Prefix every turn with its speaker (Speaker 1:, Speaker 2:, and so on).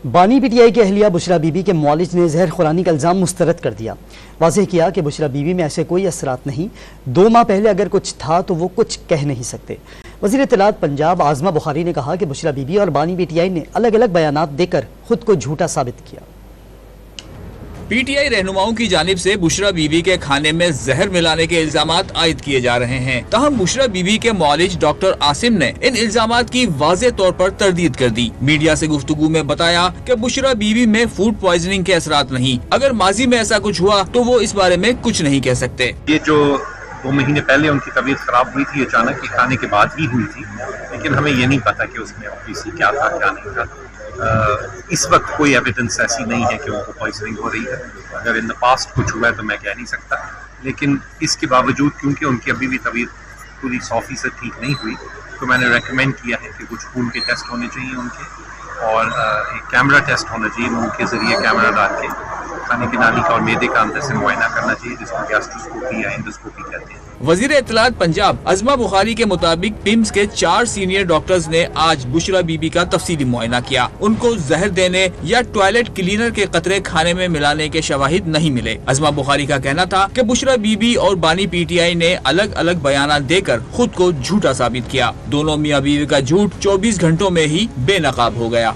Speaker 1: بانی P T I کے اہلیہ بشرا بی بی کے معالج نے زہر خورانی کا الزام مسترد کر دیا۔ واضح کیا کہ بشرا بی بی میں ایسے کوئی اثرات نہیں، 2 ماہ پہلے اگر کچھ تھا تو وہ کچھ کہہ نہیں سکتے۔ وزیر اطلاعات پنجاب عاظمہ بخاری نے کہا کہ بشرا بی بی اور بانی پی ٹی آئی نے الگ الگ بیانات دے کر خود کو جھوٹا ثابت کیا۔
Speaker 2: پی ٹی آئی رہنماؤں کی جانب سے بشرا بی بی کے کھانے میں زہر ملانے کے الزامات عائد کیے جا رہے ہیں، تاہم بشرا بی بی کے معالج ڈاکٹر عاصم نے ان الزامات کی واضح طور پر تردید کر دی۔ میڈیا سے گفتگو میں بتایا کہ بشرا بی بی میں فوڈ پوائزننگ کے اثرات نہیں، اگر ماضی میں ایسا کچھ ہوا تو وہ اس بارے میں کچھ نہیں کہہ سکتے۔
Speaker 3: یہ جو 2 مہینے پہلے ان کی طبیعت خراب ہوئی تھی، اچانک ہی کھانے کے بعد ہی ہوئی تھی، لیکن ہمیں یہ نہیں پتا کہ اس میں obviously کیا تھا کیا نہیں تھا۔ اس وقت کوئی ایویڈنس ایسی نہیں ہے کہ ان کو پوائزننگ ہو رہی ہے۔ اگر ان دا پاسٹ کچھ ہوا ہے تو میں کہہ نہیں سکتا، لیکن اس کے باوجود کیونکہ ان کی ابھی بھی طبیعت پوری 100% ٹھیک نہیں ہوئی، تو میں نے ریکمینڈ کیا ہے کہ کچھ خون کے ٹیسٹ ہونے چاہیے ان کے، اور ایک کیمرہ ٹیسٹ ہونا چاہیے، منہ کے ذریعے کیمرہ ڈال کے کھانے کی نالی کا اور معدے کا اندر سے معائنہ کرنا چاہیے، جس کو گیسٹروسکوپی یا انڈوسکوپی کہتے ہیں۔
Speaker 2: وزیر اطلاعات پنجاب عاظمہ بخاری کے مطابق پیمز کے 4 سینئر ڈاکٹرز نے آج بشرا بی بی کا تفصیلی معائنہ کیا۔ ان کو زہر دینے یا ٹوائلٹ کلینر کے قطرے کھانے میں ملانے کے شواہد نہیں ملے۔ عاظمہ بخاری کا کہنا تھا کہ بشرا بی بی اور بانی پی ٹی آئی نے الگ الگ بیانات دے کر خود کو جھوٹا ثابت کیا۔ دونوں میاں بیوی کا جھوٹ 24 گھنٹوں میں ہی بے نقاب ہو گیا۔